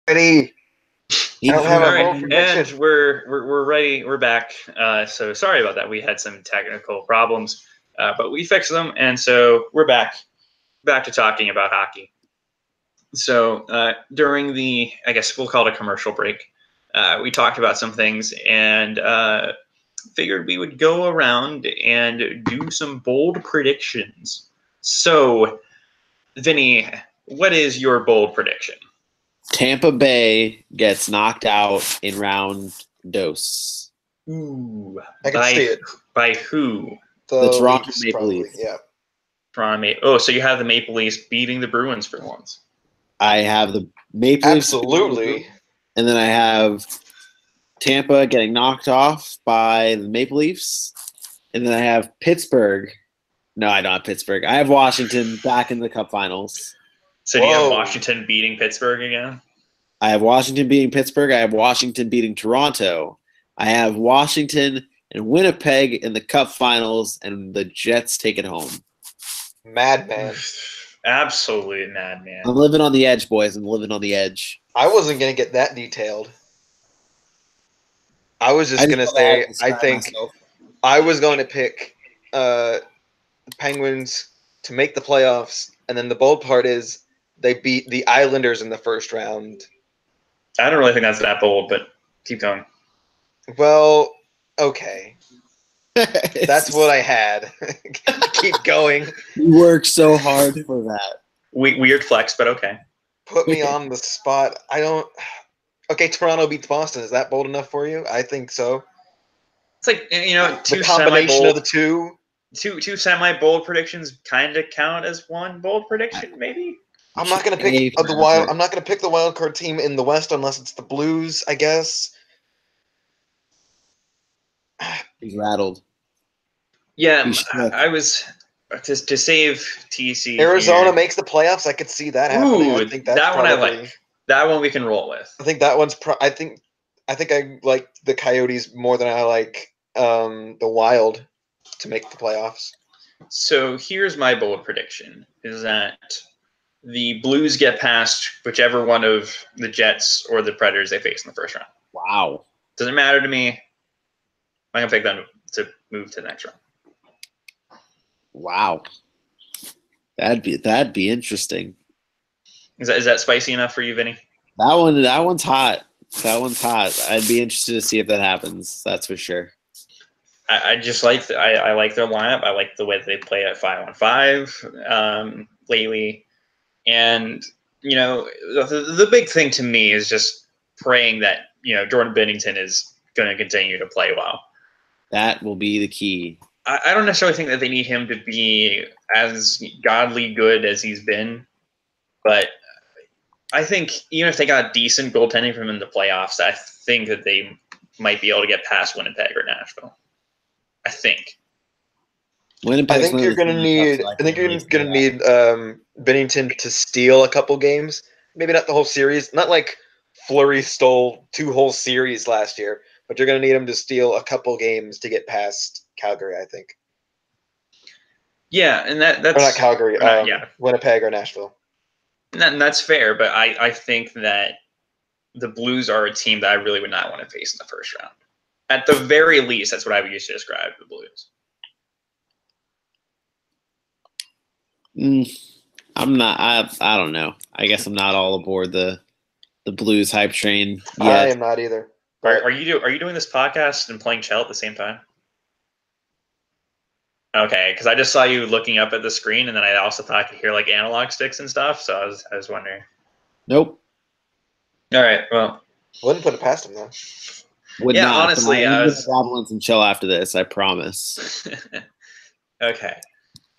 ready. I don't have All a right, bold prediction. and we're ready. We're back. So sorry about that. We had some technical problems, but we fixed them, and so we're back to talking about hockey. So during the, I guess we'll call it a commercial break, we talked about some things and figured we would go around and do some bold predictions. So, Vinny, what is your bold prediction? Tampa Bay gets knocked out in round dos. Ooh, I can see it. By who? The Toronto Leafs, Maple probably, Leafs. Yeah. So you have the Maple Leafs beating the Bruins for once. I have the Maple Leafs. Absolutely. And then I have Tampa getting knocked off by the Maple Leafs. And then I have Pittsburgh. No, I don't have Pittsburgh. I have Washington back in the Cup Finals. So do you have Washington beating Pittsburgh again? I have Washington beating Pittsburgh. I have Washington beating Toronto. I have Washington and Winnipeg in the Cup Finals, and the Jets take it home. Madman. Absolutely madman. I'm living on the edge, boys. I'm living on the edge. I wasn't going to get that detailed. I was just going to say, I think I was going to pick the Penguins to make the playoffs, and then the bold part is they beat the Islanders in the first round. I don't really think that's that bold, but keep going. Well, okay. That's what I had. Keep going. You worked so hard for that. Weird flex, but okay. Put me on the spot. I don't. Okay, Toronto beats Boston. Is that bold enough for you? I think so. It's like, the combination of the two. Two semi-bold predictions kind of count as one bold prediction, maybe. I'm not gonna pick the wild. I'm not gonna pick the wild card team in the West unless it's the Blues, I guess. He's rattled. Yeah, I was to save TC. Arizona makes the playoffs. I could see that happening. Ooh, I think that's that one probably, I like. That one we can roll with. I think that one's. I think I like the Coyotes more than I like the Wild to make the playoffs. So here's my bold prediction: is that the Blues get past whichever one of the Jets or the Predators they face in the first round. Wow. Doesn't matter to me. I'm gonna pick them to move to the next round. Wow. That'd be interesting. Is that spicy enough for you, Vinny? That one's hot. That one's hot. I'd be interested to see if that happens. That's for sure. I just like I like their lineup. I like the way that they play at 5-on-5 lately, and the big thing to me is just praying that Jordan Binnington is going to continue to play well. That will be the key. I don't necessarily think that they need him to be as godly good as he's been, but I think even if they got decent goaltending from him in the playoffs, I think that they might be able to get past Winnipeg or Nashville. I think. Winnipeg. I think you're going to need. I think you're going to need Binnington to steal a couple games. Maybe not the whole series. Not like Fleury stole 2 whole series last year, but you're going to need him to steal a couple games to get past Calgary. I think. Yeah, and that's or not Calgary. Winnipeg or Nashville. And that's fair, but I think that the Blues are a team that I really would not want to face in the first round. At the very least, that's what I would use to describe the Blues. I'm not. I don't know. I guess I'm not all aboard the Blues hype train yet. I am not either. Are you doing this podcast and playing Chell at the same time? Okay, because I just saw you looking up at the screen, and then I also thought I could hear like analog sticks and stuff. So I was wondering. Nope. All right. Well, wouldn't put it past him though. Would not. Honestly, I was dabble in some Chell after this. I promise. Okay.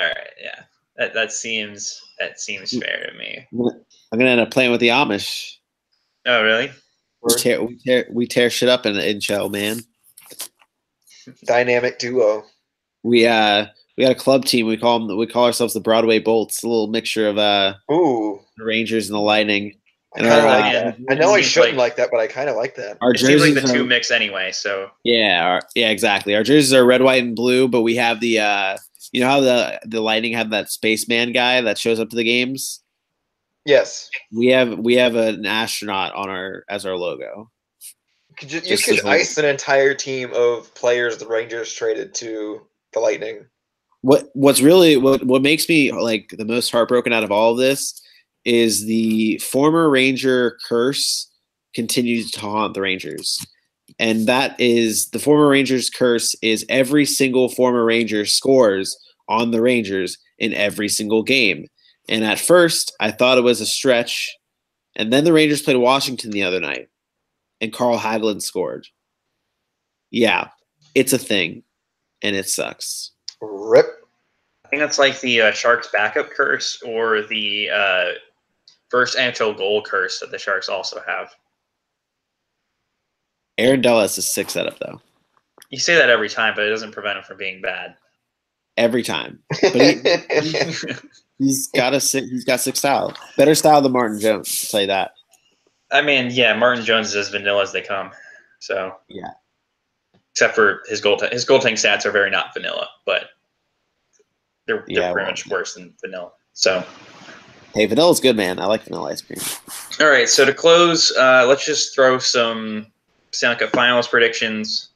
All right. Yeah. That seems fair to me. I'm gonna end up playing with the Amish. Oh, really? We tear shit up in Chell, man. Dynamic duo. We got a club team. We call ourselves the Broadway Bolts. A little mixture of the Rangers and the Lightning. I kind of like that. I know I shouldn't like that, but I kind of like that. Our jerseys seems like the two mix anyway. So yeah, exactly. Our jerseys are red, white, and blue, but we have the how the Lightning have that spaceman guy that shows up to the games. Yes. We have an astronaut as our logo. You could ice an entire team of players the Rangers traded to the Lightning. What makes me like the most heartbroken out of all of this is the former Ranger curse continues to haunt the Rangers. And that is the former Rangers curse is every single former Ranger scores on the Rangers in every single game. And at first, I thought it was a stretch. And then the Rangers played Washington the other night, and Carl Hagelin scored. Yeah, it's a thing, and it sucks. Rip. I think that's like the Sharks backup curse or the first NHL goal curse that the Sharks also have. Aaron Dell has a 6 setup, though. You say that every time, but it doesn't prevent him from being bad. Every time. But he's got 6 style. Better style than Martin Jones, I'll tell you that. I mean, yeah, Martin Jones is as vanilla as they come. So yeah. Except for his goaltending stats are very not vanilla, but they're pretty much worse than vanilla. So hey, vanilla's good, man. I like vanilla ice cream. All right, so to close, let's just throw some Stanley Cup Finals predictions.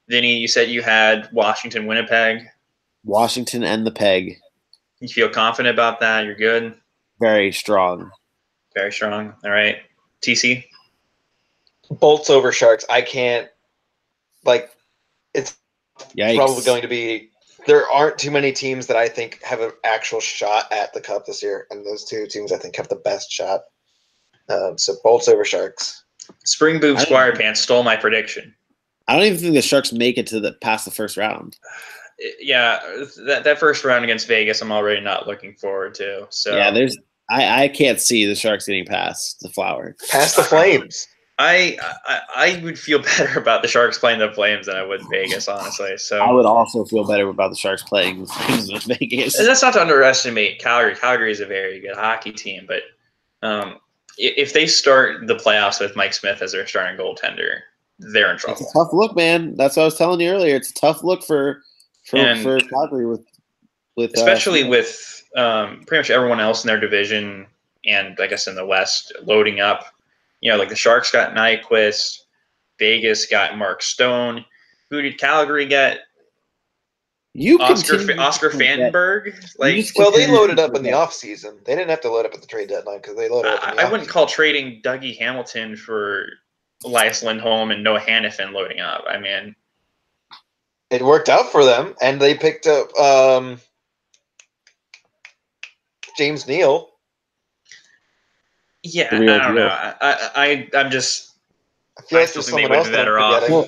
Vinny, you said you had Washington, Winnipeg. Washington and the Peg. You feel confident about that? You're good? Very strong. Very strong. All right. TC? Bolts over Sharks. I can't, it's Yikes. Probably going to be, there aren't too many teams that I think have an actual shot at the Cup this year, and those two teams I think have the best shot. So Bolts over Sharks. Spring Boob Squire Pants stole my prediction. I don't even think the Sharks make it past the first round. Yeah, that first round against Vegas, I'm already not looking forward to. So yeah, I can't see the Sharks getting past the Flower. Past the Flames. I would feel better about the Sharks playing the Flames than I would Vegas, honestly. So I would also feel better about the Sharks playing the Flames with Vegas. And that's not to underestimate Calgary. Calgary is a very good hockey team, but if they start the playoffs with Mike Smith as their starting goaltender, they're in trouble. It's a tough look, man. That's what I was telling you earlier. It's a tough look for Calgary with especially with pretty much everyone else in their division and I guess in the West loading up. You know, like the Sharks got Nyquist, Vegas got Mark Stone. Who did Calgary get? Oscar Fanberg? Well, they loaded up in the offseason. They didn't have to load up at the trade deadline because they loaded up in the I wouldn't call trading Dougie Hamilton for Elias Lindholm and Noah Hannafin loading up. I mean, it worked out for them, and they picked up James Neal. Yeah, I don't know. I'm just. I feel like they would be better off. Well,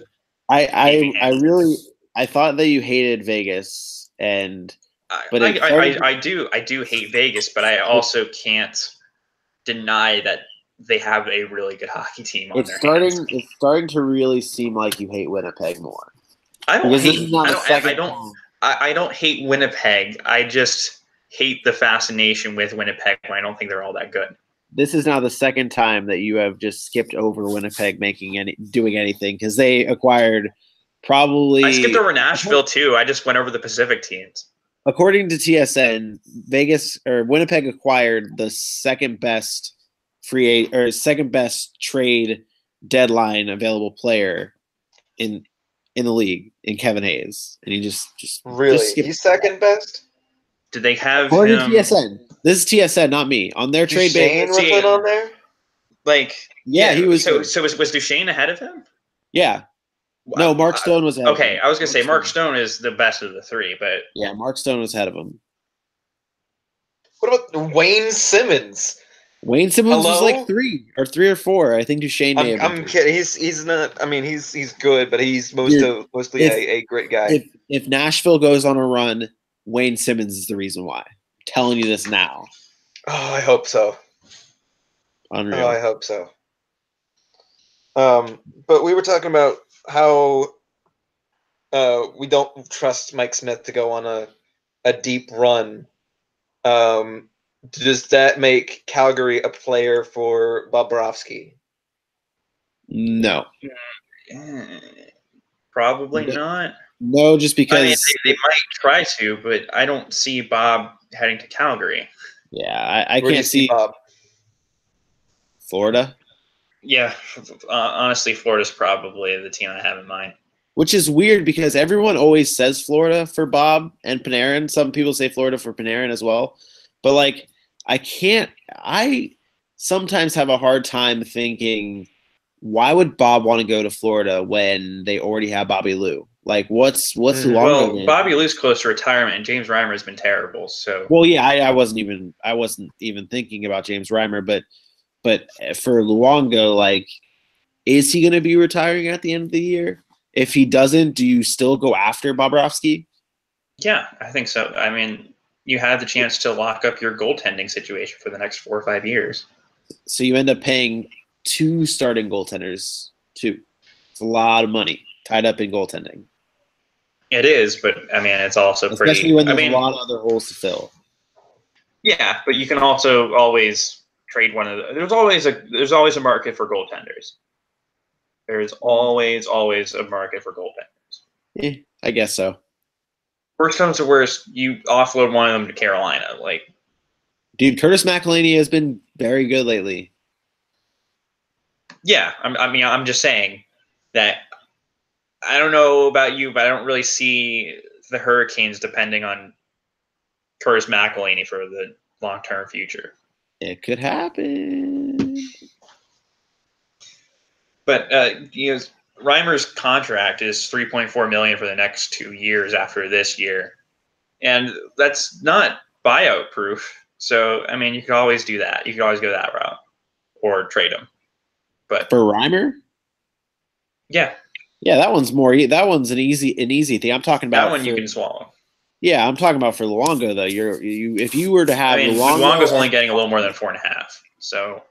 I thought that you hated Vegas, but I do hate Vegas, but I also can't deny that they have a really good hockey team on their hands. It's starting to really seem like you hate Winnipeg more. I don't hate Winnipeg. I just hate the fascination with Winnipeg when I don't think they're all that good. This is now the second time that you have just skipped over Winnipeg doing anything because they acquired probably. I skipped over Nashville too. I just went over the Pacific teams. According to TSN, Winnipeg acquired the second best trade deadline available player in the league in Kevin Hayes, and he just really he's second best. Did they have according to TSN? This is TSN, not me. On their trade base, was on there. Yeah, he was. So was Duchesne ahead of him? Yeah. No, Mark Stone was ahead of him. I was gonna say Mark Stone is the best of the three, but yeah, Mark Stone was ahead of him. What about Wayne Simmons? Wayne Simmons was like 3 or 4. I think Duchesne may have. I'm kidding. He's not. I mean, he's good, but he's mostly a great guy. If Nashville goes on a run, Wayne Simmons is the reason why. I'm telling you this now. Oh, I hope so. Unreal. Oh, I hope so. But we were talking about how we don't trust Mike Smith to go on a deep run. Does that make Calgary a player for Bobrovsky? No. Probably not. No, just because I mean, they might try to, but I don't see Bob heading to Calgary. Yeah, I can't see Bob. Florida. Yeah, honestly, Florida's probably the team I have in mind. Which is weird because everyone always says Florida for Bob and Panarin. Some people say Florida for Panarin as well. But, like, I sometimes have a hard time thinking, why would Bob want to go to Florida when they already have Bobby Lou? Like, what's Luongo? Well, Bobby Lou's close to retirement, and James Reimer has been terrible. So, well, yeah, I wasn't even thinking about James Reimer, but for Luongo, like, is he going to be retiring at the end of the year? If he doesn't, do you still go after Bobrovsky? Yeah, I think so. I mean, you have the chance to lock up your goaltending situation for the next 4 or 5 years. So you end up paying 2 starting goaltenders. 2. It's a lot of money tied up in goaltending. It is, but I mean, it's also especially when there's a lot of other holes to fill. Yeah, but you can also always trade one of the. There's always a market for goaltenders. There's always a market for goaltenders. Yeah, I guess so. Worst comes to worst, you offload one of them to Carolina. Like, dude, Curtis McElhinney has been very good lately. Yeah, I'm just saying that. I don't know about you, but I don't really see the Hurricanes depending on Curtis McElhinney for the long-term future. It could happen. But Reimer's contract is $3.4 million for the next 2 years after this year, and that's not buyout proof. So I mean, you could always do that. You could always go that route or trade him. But for Reimer, yeah. Yeah, that one's an easy thing. I'm talking about that one you can swallow. Yeah, I'm talking about for Luongo though. If you were to have Luongo's only getting a little more than 4.5, so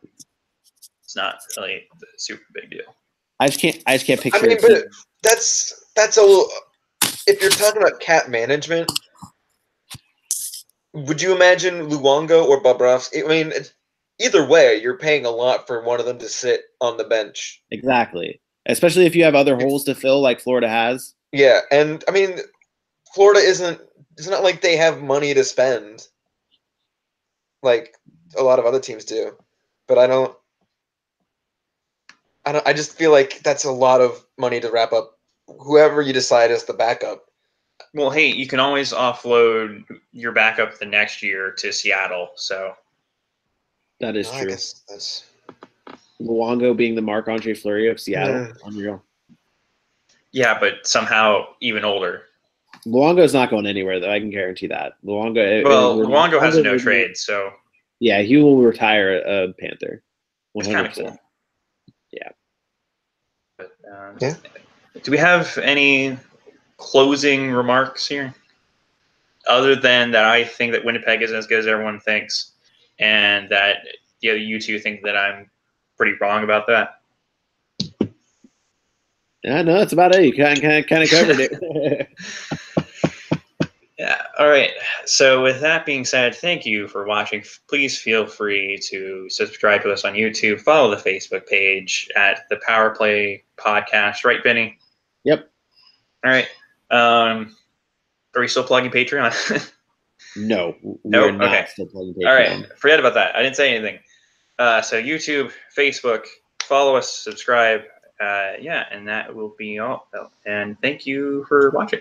it's not really a super big deal. I just can't picture. I mean, but that's a little. If you're talking about cap management, would you imagine Luongo or Bobrovsky? I mean, either way, you're paying a lot for one of them to sit on the bench. Exactly. Especially if you have other holes to fill like Florida has. Yeah, and I mean, Florida it's not like they have money to spend like a lot of other teams do. But I just feel like that's a lot of money to wrap up whoever you decide is the backup. Well, hey, you can always offload your backup the next year to Seattle, so that is true. That's Luongo being the Marc-Andre Fleury of Seattle. Unreal. Yeah, but somehow even older. Luongo's not going anywhere, though. I can guarantee that. Luongo has a no trade, so yeah, he will retire a Panther. 100%. Cool. Yeah. But, yeah. Do we have any closing remarks here, other than that I think that Winnipeg isn't as good as everyone thinks, and that you two think that I'm pretty wrong about that? Yeah, no, that's about it. You kind of covered it. Yeah. All right. So with that being said, thank you for watching. Please feel free to subscribe to us on YouTube. Follow the Facebook page at the Power Play Podcast. Right, Benny? Yep. All right. Are we still plugging Patreon? No. We're not still plugging Patreon. All right. Forget about that. I didn't say anything. So YouTube, Facebook, follow us, subscribe. And that will be all. And thank you for watching.